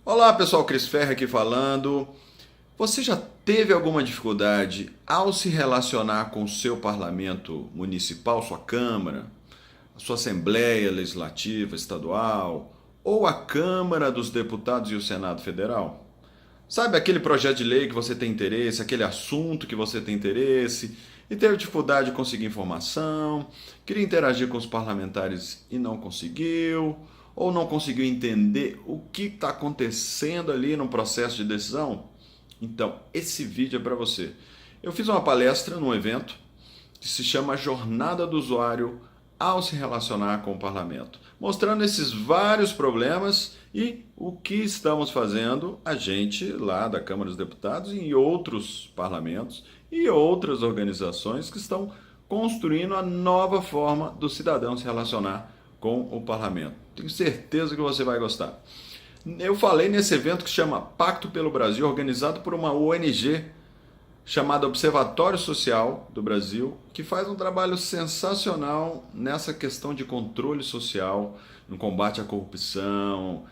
Olá pessoal, Cris Ferre aqui falando. Você já teve alguma dificuldade ao se relacionar com o seu parlamento municipal, sua Câmara, a sua Assembleia Legislativa Estadual ou a Câmara dos Deputados e o Senado Federal? Sabe aquele projeto de lei que você tem interesse, aquele assunto que você tem interesse e teve dificuldade de conseguir informação, queria interagir com os parlamentares e não conseguiu, ou não conseguiu entender o que está acontecendo ali no processo de decisão? Então, esse vídeo é para você. Eu fiz uma palestra num evento que se chama Jornada do Usuário ao se relacionar com o parlamento, mostrando esses vários problemas e o que estamos fazendo, a gente lá da Câmara dos Deputados e em outros parlamentos e outras organizações que estão construindo a nova forma do cidadão se relacionar com o parlamento. Tenho certeza que você vai gostar. Eu falei nesse evento que se chama Pacto pelo Brasil, organizado por uma ONG chamada Observatório Social do Brasil, que faz um trabalho sensacional nessa questão de controle social, no combate à corrupção,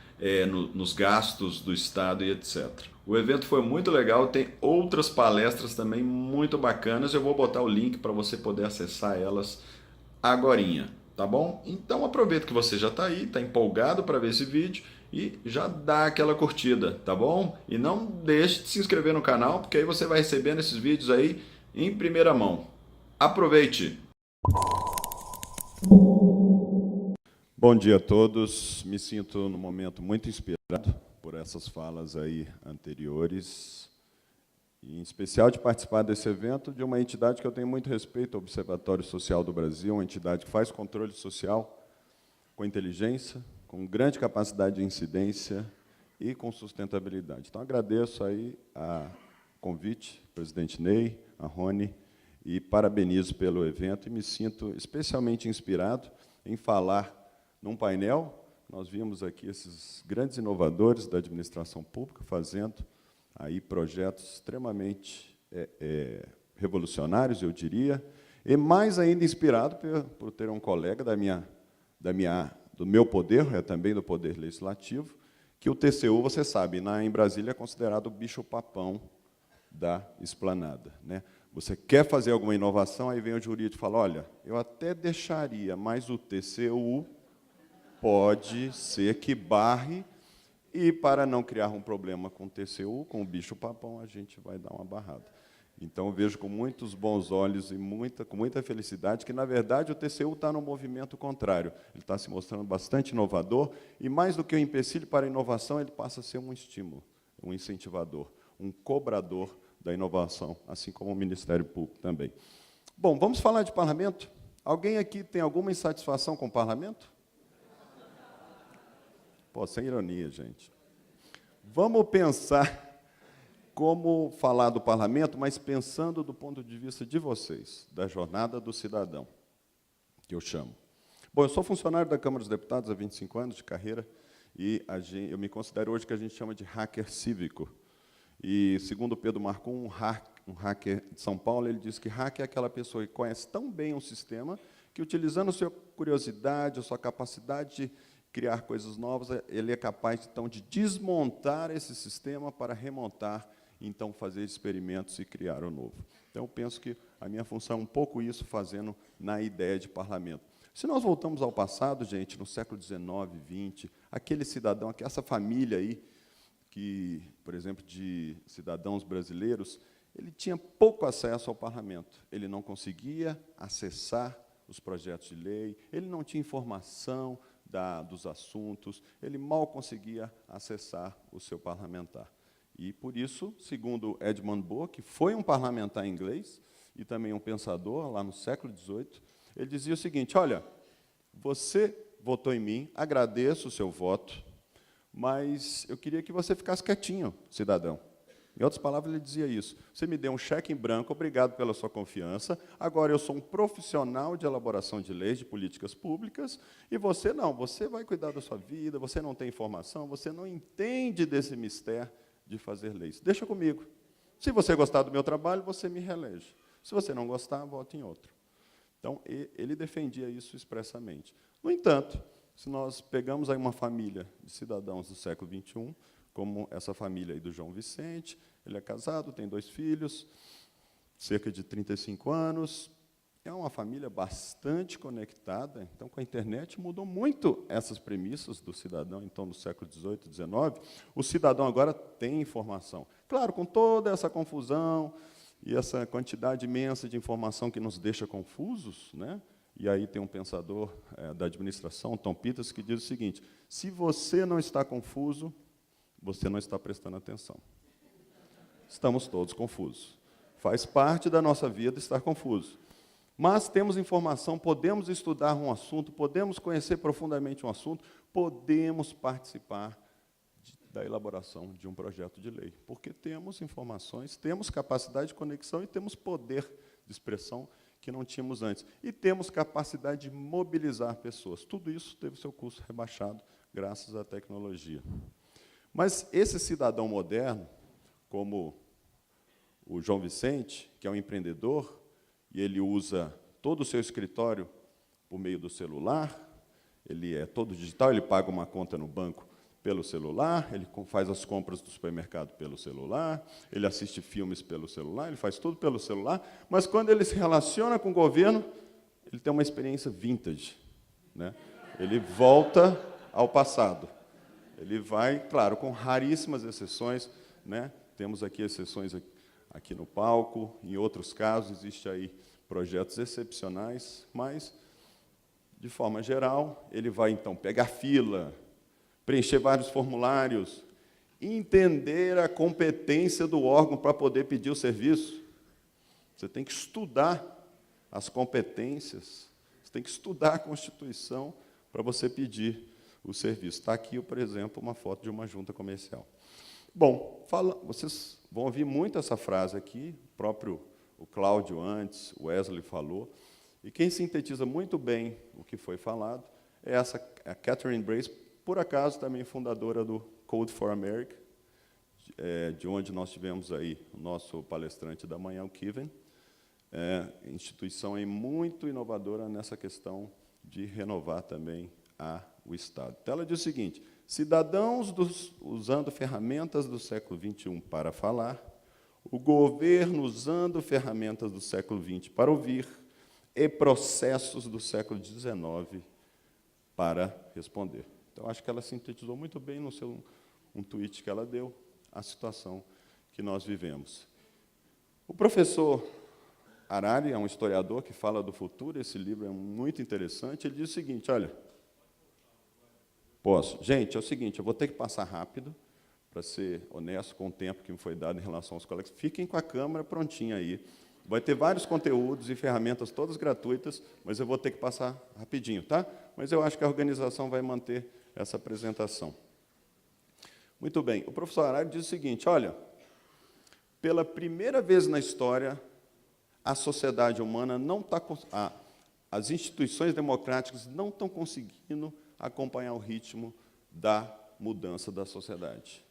nos gastos do Estado e etc. O evento foi muito legal, tem outras palestras também muito bacanas. Eu vou botar o link para você poder acessar elas agorinha, tá bom? Então aproveita que você já está aí, está empolgado para ver esse vídeo e já dá aquela curtida, tá bom? E não deixe de se inscrever no canal, porque aí você vai recebendo esses vídeos aí em primeira mão. Aproveite! Bom dia a todos. Me sinto no momento muito inspirado por essas falas aí anteriores, e em especial de participar desse evento de uma entidade que eu tenho muito respeito, o Observatório Social do Brasil, uma entidade que faz controle social com inteligência, com grande capacidade de incidência e com sustentabilidade. Então, agradeço aí o convite, presidente Ney, a Rony, e parabenizo pelo evento e me sinto especialmente inspirado em falar num painel. Nós vimos aqui esses grandes inovadores da administração pública fazendo aí projetos extremamente revolucionários, eu diria, e mais ainda inspirado por ter um colega do meu poder, também do Poder Legislativo, que o TCU, você sabe, em Brasília é considerado o bicho-papão da esplanada, né? Você quer fazer alguma inovação, aí vem o jurídico e fala, olha, eu até deixaria, mas o TCU pode ser que barre, e para não criar um problema com o TCU, com o bicho-papão, a gente vai dar uma barrada. Então, eu vejo com muitos bons olhos e com muita felicidade que, na verdade, o TCU está no movimento contrário. Ele está se mostrando bastante inovador, e, mais do que um empecilho para a inovação, ele passa a ser um estímulo, um incentivador, um cobrador da inovação, assim como o Ministério Público também. Bom, vamos falar de parlamento? Alguém aqui tem alguma insatisfação com o parlamento? Pô, sem ironia, gente. Vamos pensar como falar do parlamento, mas pensando do ponto de vista de vocês, da jornada do cidadão, que eu chamo. Bom, eu sou funcionário da Câmara dos Deputados há 25 anos de carreira, e eu me considero hoje que a gente chama de hacker cívico. E, segundo Pedro Marcon, um hacker de São Paulo, ele diz que hacker é aquela pessoa que conhece tão bem um sistema que, utilizando a sua curiosidade, a sua capacidade de criar coisas novas, ele é capaz, então, de desmontar esse sistema para remontar, então, fazer experimentos e criar o novo. Então, eu penso que a minha função é um pouco isso, fazendo na ideia de parlamento. Se nós voltamos ao passado, gente, no século XIX, XX, aquele cidadão, essa família aí, que, por exemplo, de cidadãos brasileiros, ele tinha pouco acesso ao parlamento. Ele não conseguia acessar os projetos de lei, ele não tinha informação dos assuntos, ele mal conseguia acessar o seu parlamentar. E, por isso, segundo Edmund Burke, que foi um parlamentar inglês e também um pensador, lá no século XVIII, ele dizia o seguinte, olha, você votou em mim, agradeço o seu voto, mas eu queria que você ficasse quietinho, cidadão. Em outras palavras, ele dizia isso. Você me deu um cheque em branco, obrigado pela sua confiança. Agora eu sou um profissional de elaboração de leis, de políticas públicas, e você não, você vai cuidar da sua vida, você não tem informação, você não entende desse mistério de fazer leis. Deixa comigo. Se você gostar do meu trabalho, você me reelege. Se você não gostar, vote em outro. Então, ele defendia isso expressamente. No entanto, se nós pegamos aí uma família de cidadãos do século XXI, como essa família aí do João Vicente. Ele é casado, tem 2 filhos, cerca de 35 anos. É uma família bastante conectada, então, com a internet, mudou muito essas premissas do cidadão, então, no século XVIII, XIX. O cidadão agora tem informação. Claro, com toda essa confusão e essa quantidade imensa de informação que nos deixa confusos, né? E aí tem um pensador da administração, Tom Peters, que diz o seguinte: se você não está confuso, você não está prestando atenção. Estamos todos confusos. Faz parte da nossa vida estar confuso. Mas temos informação, podemos estudar um assunto, podemos conhecer profundamente um assunto, podemos participar da elaboração de um projeto de lei, porque temos informações, temos capacidade de conexão e temos poder de expressão que não tínhamos antes. E temos capacidade de mobilizar pessoas. Tudo isso teve seu custo rebaixado graças à tecnologia. Mas esse cidadão moderno, como o João Vicente, que é um empreendedor, e ele usa todo o seu escritório por meio do celular, ele é todo digital, ele paga uma conta no banco pelo celular, ele faz as compras do supermercado pelo celular, ele assiste filmes pelo celular, ele faz tudo pelo celular, mas quando ele se relaciona com o governo, ele tem uma experiência vintage, né? Ele volta ao passado. Ele vai, claro, com raríssimas exceções, né? Temos aqui exceções aqui no palco, em outros casos, existem aí projetos excepcionais, mas, de forma geral, ele vai, então, pegar fila, preencher vários formulários, entender a competência do órgão para poder pedir o serviço. Você tem que estudar as competências, você tem que estudar a Constituição para você pedir o serviço. Está aqui, por exemplo, uma foto de uma junta comercial. Bom, vocês vão ouvir muito essa frase aqui, o Cláudio antes, o Wesley falou, e quem sintetiza muito bem o que foi falado é a Catherine Brace, por acaso também fundadora do Code for America, de onde nós tivemos aí o nosso palestrante da manhã, o Kevin, instituição aí muito inovadora nessa questão de renovar também o Estado. Então, ela diz o seguinte: cidadãos usando ferramentas do século XXI para falar, o governo usando ferramentas do século XX para ouvir, e processos do século XIX para responder. Então, acho que ela sintetizou muito bem no um tweet que ela deu a situação que nós vivemos. O professor Harari é um historiador que fala do futuro, esse livro é muito interessante, ele diz o seguinte, olha, posso? Gente, é o seguinte, eu vou ter que passar rápido, para ser honesto com o tempo que me foi dado em relação aos colegas. Fiquem com a câmera prontinha aí. Vai ter vários conteúdos e ferramentas, todas gratuitas, mas eu vou ter que passar rapidinho, tá? Mas eu acho que a organização vai manter essa apresentação. Muito bem. O professor Harari diz o seguinte, olha, pela primeira vez na história, a sociedade humana não está... as instituições democráticas não estão conseguindo acompanhar o ritmo da mudança da sociedade.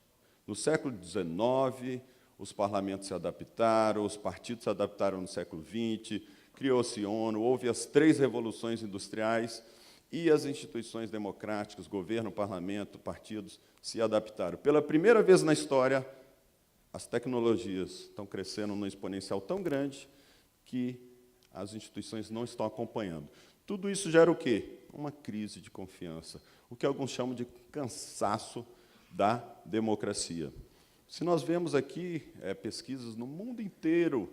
No século XIX, os parlamentos se adaptaram, os partidos se adaptaram no século XX, criou-se ONU, houve as 3 revoluções industriais e as instituições democráticas, governo, parlamento, partidos, se adaptaram. Pela primeira vez na história, as tecnologias estão crescendo num exponencial tão grande que as instituições não estão acompanhando. Tudo isso gera o quê? Uma crise de confiança, o que alguns chamam de cansaço da democracia. Se nós vemos aqui pesquisas no mundo inteiro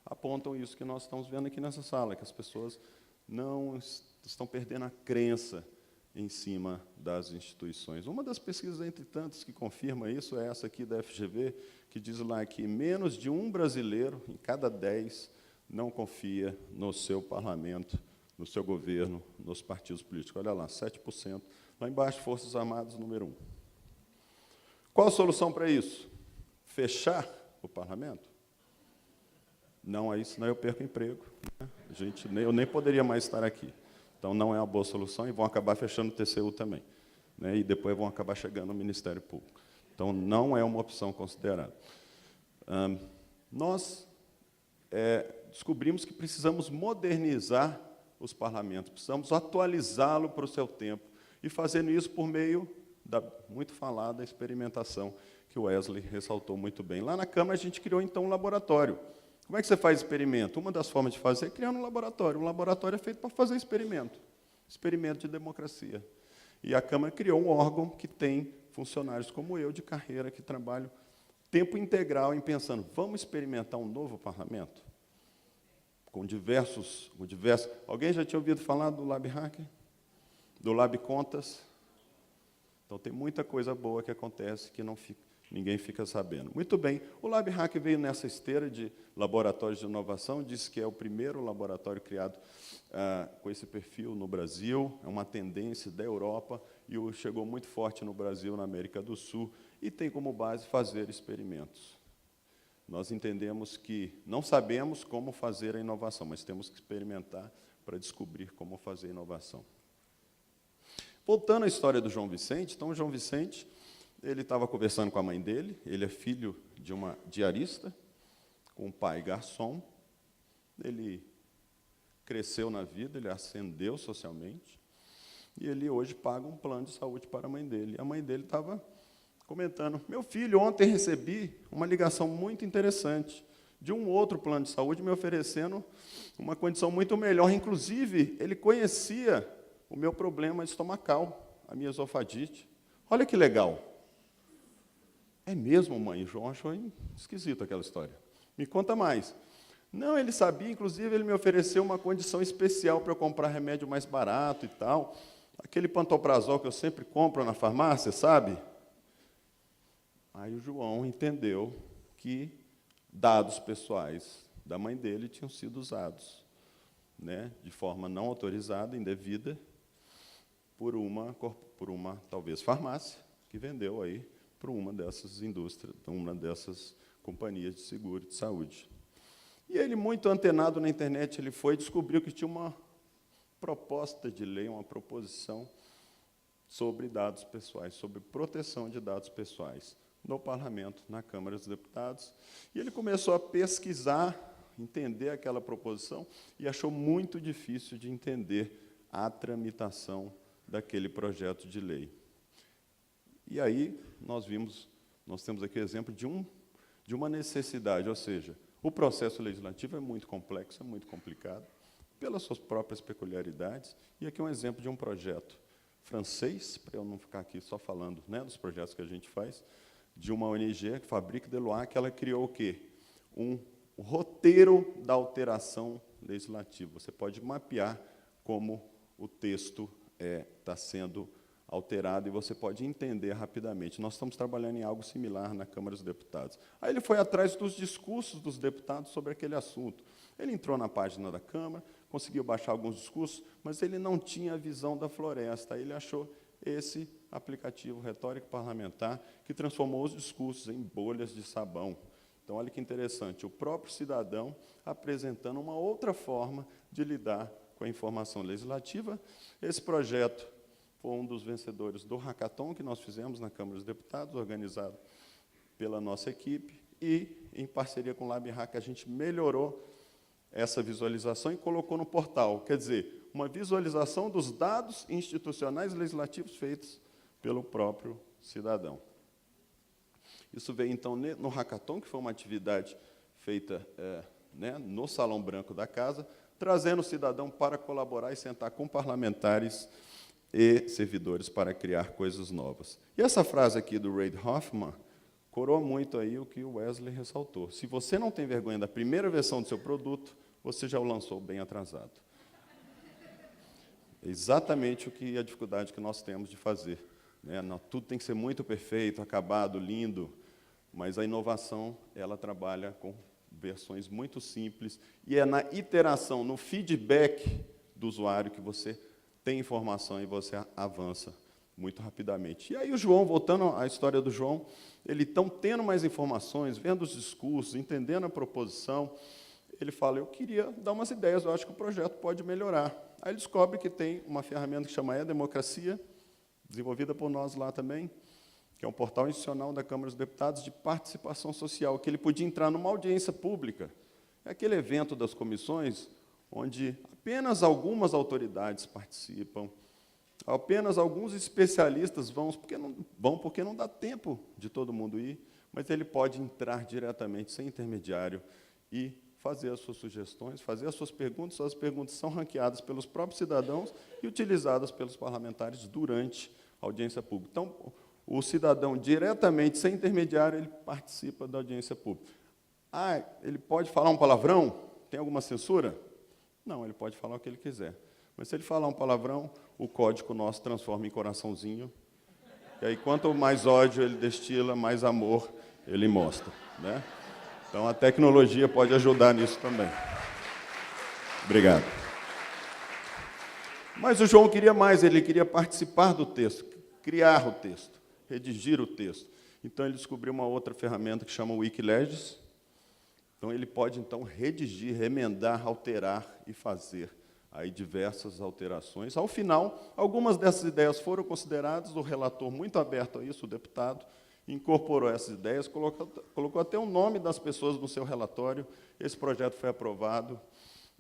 apontam isso que nós estamos vendo aqui nessa sala, que as pessoas não estão perdendo a crença em cima das instituições. Uma das pesquisas, entre tantas, que confirma isso é essa aqui da FGV, que diz lá que menos de um brasileiro em cada 10 não confia no seu parlamento, no seu governo, nos partidos políticos. Olha lá, 7%. Lá embaixo, Forças Armadas, número 1. Qual a solução para isso? Fechar o parlamento? Não, aí senão eu perco emprego. Né? Eu nem poderia mais estar aqui. Então, não é uma boa solução e vão acabar fechando o TCU também. Né? E depois vão acabar chegando no Ministério Público. Então, não é uma opção considerada. Nós descobrimos que precisamos modernizar os parlamentos, precisamos atualizá-lo para o seu tempo, e fazendo isso por meio da muito falada experimentação que o Wesley ressaltou muito bem. Lá na Câmara, a gente criou, então, um laboratório. Como é que você faz experimento? Uma das formas de fazer é criar um laboratório. Um laboratório é feito para fazer experimento de democracia. E a Câmara criou um órgão que tem funcionários como eu, de carreira, que trabalham tempo integral em pensando, vamos experimentar um novo parlamento? Com diversos... Alguém já tinha ouvido falar do Lab Hacker? Do Lab Contas? Então, tem muita coisa boa que acontece que ninguém fica sabendo. Muito bem, o Lab Hacker veio nessa esteira de laboratórios de inovação, disse que é o primeiro laboratório criado com esse perfil no Brasil, é uma tendência da Europa, e chegou muito forte no Brasil, na América do Sul, e tem como base fazer experimentos. Nós entendemos que não sabemos como fazer a inovação, mas temos que experimentar para descobrir como fazer a inovação. Voltando à história do João Vicente, então, o João Vicente, ele estava conversando com a mãe dele, ele é filho de uma diarista, com um pai garçom, ele cresceu na vida, ele ascendeu socialmente, e ele hoje paga um plano de saúde para a mãe dele. A mãe dele estava comentando, meu filho, ontem recebi uma ligação muito interessante de um outro plano de saúde me oferecendo uma condição muito melhor, inclusive, ele conhecia o meu problema estomacal, a minha esofagite. Olha que legal. É mesmo, mãe? João achou esquisito aquela história. Me conta mais. Não, ele sabia, inclusive, ele me ofereceu uma condição especial para eu comprar remédio mais barato e tal. Aquele pantoprazol que eu sempre compro na farmácia, sabe? Aí o João entendeu que dados pessoais da mãe dele tinham sido usados, né, de forma não autorizada, indevida, por uma talvez, farmácia, que vendeu aí para uma dessas indústrias, uma dessas companhias de seguro de saúde. E ele, muito antenado na internet, ele foi e descobriu que tinha uma proposta de lei, uma proposição sobre dados pessoais, sobre proteção de dados pessoais, no Parlamento, na Câmara dos Deputados. E ele começou a pesquisar, entender aquela proposição, e achou muito difícil de entender a tramitação daquele projeto de lei. E aí nós temos aqui o exemplo de uma necessidade, ou seja, o processo legislativo é muito complexo, é muito complicado, pelas suas próprias peculiaridades, e aqui é um exemplo de um projeto francês, para eu não ficar aqui só falando, né, dos projetos que a gente faz, de uma ONG, Fabrique de Loire, que ela criou o quê? Um roteiro da alteração legislativa. Você pode mapear como o texto está sendo alterado e você pode entender rapidamente. Nós estamos trabalhando em algo similar na Câmara dos Deputados. Aí ele foi atrás dos discursos dos deputados sobre aquele assunto. Ele entrou na página da Câmara, conseguiu baixar alguns discursos, mas ele não tinha a visão da floresta. Aí ele achou esse aplicativo Retórica Parlamentar, que transformou os discursos em bolhas de sabão. Então, olha que interessante, o próprio cidadão apresentando uma outra forma de lidar com a informação legislativa. Esse projeto foi um dos vencedores do hackathon que nós fizemos na Câmara dos Deputados, organizado pela nossa equipe, e, em parceria com o Lab Hacker, a gente melhorou essa visualização e colocou no portal. Quer dizer, uma visualização dos dados institucionais legislativos feitos pelo próprio cidadão. Isso veio, então, no hackathon, que foi uma atividade feita no Salão Branco da Casa, trazendo o cidadão para colaborar e sentar com parlamentares e servidores para criar coisas novas. E essa frase aqui do Reid Hoffman coroa muito aí o que o Wesley ressaltou. Se você não tem vergonha da primeira versão do seu produto, você já o lançou bem atrasado. É exatamente a dificuldade que nós temos de fazer. Né? Tudo tem que ser muito perfeito, acabado, lindo, mas a inovação, ela trabalha com versões muito simples, e é na iteração, no feedback do usuário que você tem informação e você avança muito rapidamente. E aí o João, voltando à história do João, ele tendo mais informações, vendo os discursos, entendendo a proposição, ele fala, eu queria dar umas ideias, eu acho que o projeto pode melhorar. Aí ele descobre que tem uma ferramenta que chama E-Democracia, desenvolvida por nós lá também, que é um portal institucional da Câmara dos Deputados de participação social, que ele podia entrar numa audiência pública. É aquele evento das comissões onde apenas algumas autoridades participam, Apenas alguns especialistas vão porque não dá tempo de todo mundo ir, mas ele pode entrar diretamente, sem intermediário, e fazer as suas sugestões, fazer as suas perguntas são ranqueadas pelos próprios cidadãos e utilizadas pelos parlamentares durante a audiência pública. Então, o cidadão, diretamente, sem intermediário, ele participa da audiência pública. Ah, ele pode falar um palavrão? Tem alguma censura? Não, ele pode falar o que ele quiser. Mas se ele falar um palavrão, o código nosso transforma em coraçãozinho. E aí, quanto mais ódio ele destila, mais amor ele mostra, né? Então, a tecnologia pode ajudar nisso também. Obrigado. Mas o João queria mais, ele queria participar do texto, criar o texto, redigir o texto. Então, ele descobriu uma outra ferramenta que chama Wikileges. Então, ele pode, então, redigir, remendar, alterar e fazer aí diversas alterações. Ao final, algumas dessas ideias foram consideradas, o relator, muito aberto a isso, o deputado, incorporou essas ideias, colocou até o nome das pessoas no seu relatório. Esse projeto foi aprovado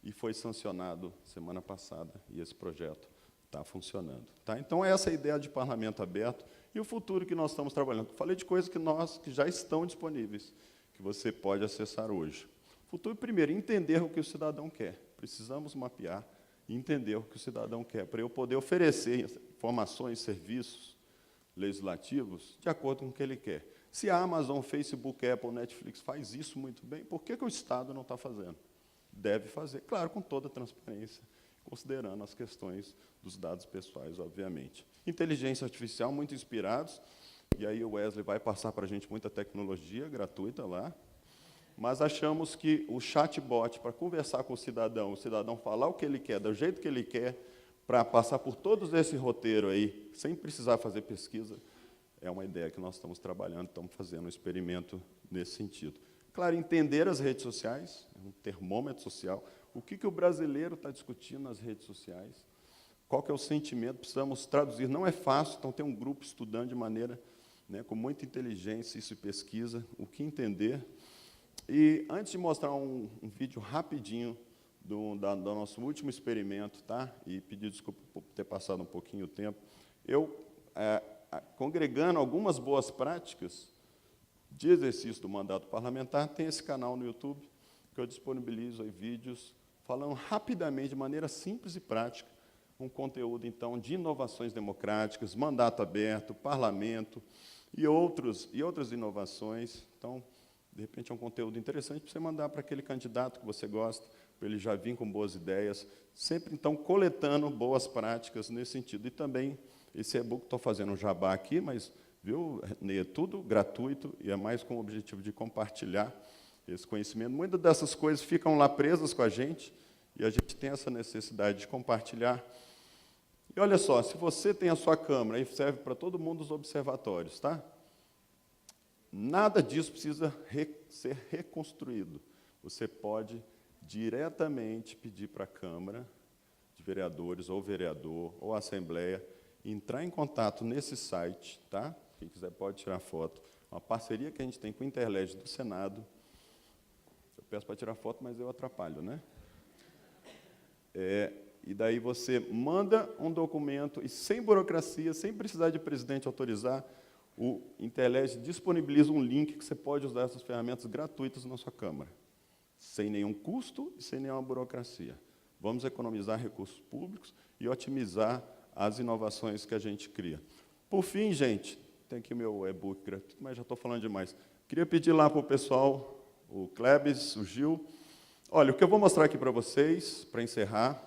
e foi sancionado semana passada, e esse projeto está funcionando. Tá? Então, essa é a ideia de parlamento aberto e o futuro que nós estamos trabalhando. Falei de coisas que já estão disponíveis, que você pode acessar hoje. O futuro, primeiro, entender o que o cidadão quer. Precisamos mapear e entender o que o cidadão quer, para eu poder oferecer informações, serviços legislativos de acordo com o que ele quer. Se a Amazon, Facebook, Apple, Netflix faz isso muito bem, por que o Estado não está fazendo? Deve fazer, claro, com toda a transparência, considerando as questões dos dados pessoais, obviamente. Inteligência artificial, muito inspirados, e aí o Wesley vai passar para a gente muita tecnologia gratuita lá, mas achamos que o chatbot, para conversar com o cidadão falar o que ele quer, do jeito que ele quer, para passar por todo esse roteiro aí, sem precisar fazer pesquisa, é uma ideia que nós estamos trabalhando, estamos fazendo um experimento nesse sentido. Claro, entender as redes sociais, um termômetro social, o que o brasileiro está discutindo nas redes sociais, qual que é o sentimento, precisamos traduzir, não é fácil, então tem um grupo estudando de maneira, né, com muita inteligência, isso e pesquisa, o que entender. E antes de mostrar um vídeo rapidinho do nosso último experimento, tá? E pedir desculpa por ter passado um pouquinho o tempo, eu, congregando algumas boas práticas de exercício do mandato parlamentar, tem esse canal no YouTube, que eu disponibilizo aí vídeos falando rapidamente, de maneira simples e prática, um conteúdo, então, de inovações democráticas, mandato aberto, parlamento e outras inovações. Então, de repente, é um conteúdo interessante para você mandar para aquele candidato que você gosta, para ele já vir com boas ideias, sempre, então, coletando boas práticas nesse sentido. E também, esse e-book, estou fazendo um jabá aqui, mas, viu, Ney, é tudo gratuito e é mais com o objetivo de compartilhar esse conhecimento. Muitas dessas coisas ficam lá presas com a gente e a gente tem essa necessidade de compartilhar. E olha só, se você tem a sua câmera, aí serve para todo mundo os observatórios, tá? Nada disso precisa ser reconstruído. Você pode diretamente pedir para a Câmara de Vereadores, ou vereador, ou Assembleia, entrar em contato nesse site, tá? Quem quiser pode tirar foto. Uma parceria que a gente tem com o Interlege do Senado. Eu peço para tirar foto, mas eu atrapalho, né? E daí você manda um documento, e sem burocracia, sem precisar de presidente autorizar, o Interlege disponibiliza um link que você pode usar essas ferramentas gratuitas na sua Câmara, sem nenhum custo e sem nenhuma burocracia. Vamos economizar recursos públicos e otimizar as inovações que a gente cria. Por fim, gente, tem aqui o meu e-book gratuito, mas já estou falando demais. Queria pedir lá para o pessoal, o Klebs, o Gil. Olha, o que eu vou mostrar aqui para vocês, para encerrar,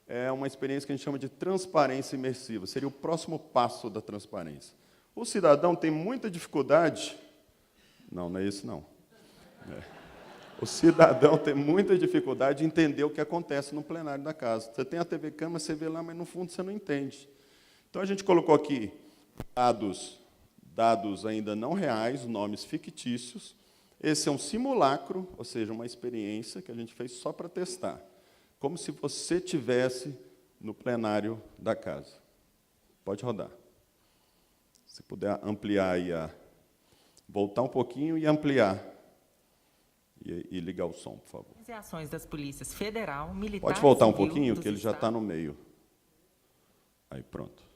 é uma experiência que a gente chama de transparência imersiva. Seria o próximo passo da transparência. O cidadão tem muita dificuldade... Não é isso, não. O cidadão tem muita dificuldade de entender o que acontece no plenário da casa. Você tem a TV Câmara, você vê lá, mas, no fundo, você não entende. Então, a gente colocou aqui dados ainda não reais, nomes fictícios. Esse é um simulacro, ou seja, uma experiência que a gente fez só para testar. Como se você estivesse no plenário da casa. Pode rodar. Se puder ampliar aí, voltar um pouquinho e ampliar. E ligar o som, por favor. As ações das polícias federal, militar, pode voltar um civil, pouquinho, que ele já estados. está no meio. Aí, pronto.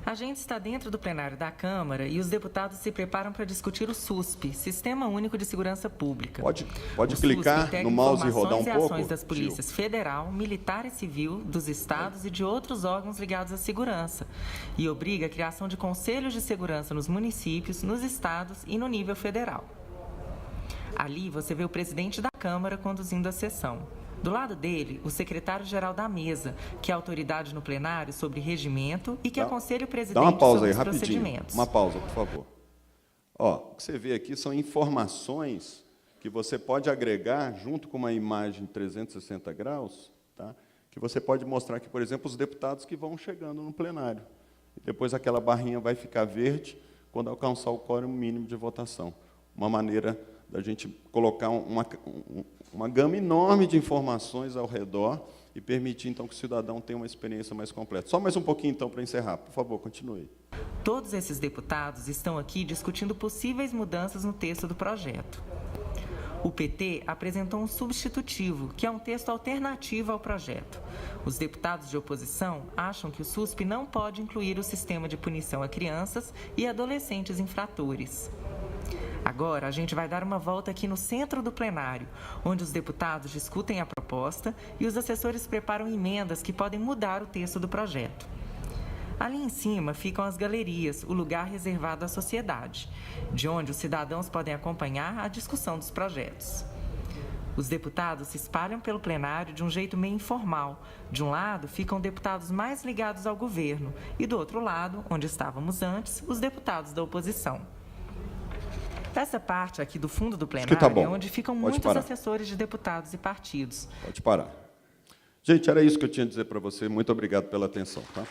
A gente está dentro do plenário da Câmara e os deputados se preparam para discutir o SUSP, Sistema Único de Segurança Pública. Pode clicar no mouse e rodar um pouco? Ações das polícias federal, militar e civil, dos estados e de outros órgãos ligados à segurança, e obriga a criação de conselhos de segurança nos municípios, nos estados e no nível federal. Ali você vê o presidente da Câmara conduzindo a sessão. Do lado dele, o secretário-geral da mesa, que é a autoridade no plenário sobre regimento e que aconselha o presidente sobre os procedimentos. Dá uma pausa aí, rapidinho. Uma pausa, por favor. Ó, o que você vê aqui são informações que você pode agregar junto com uma imagem 360 graus, tá? Que você pode mostrar aqui, por exemplo, os deputados que vão chegando no plenário. E depois aquela barrinha vai ficar verde quando alcançar o quórum mínimo de votação. Uma maneira da gente colocar uma gama enorme de informações ao redor e permitir, então, que o cidadão tenha uma experiência mais completa. Só mais um pouquinho, então, para encerrar. Por favor, continue. Todos esses deputados estão aqui discutindo possíveis mudanças no texto do projeto. O PT apresentou um substitutivo, que é um texto alternativo ao projeto. Os deputados de oposição acham que o SUSP não pode incluir o sistema de punição a crianças e adolescentes infratores. Agora, a gente vai dar uma volta aqui no centro do plenário, onde os deputados discutem a proposta e os assessores preparam emendas que podem mudar o texto do projeto. Ali em cima ficam as galerias, o lugar reservado à sociedade, de onde os cidadãos podem acompanhar a discussão dos projetos. Os deputados se espalham pelo plenário de um jeito meio informal. De um lado, ficam deputados mais ligados ao governo e, do outro lado, onde estávamos antes, os deputados da oposição. Essa parte aqui do fundo do plenário é onde ficam muitos assessores de deputados e partidos. Pode parar. Gente, era isso que eu tinha a dizer para você. Muito obrigado pela atenção. Tá?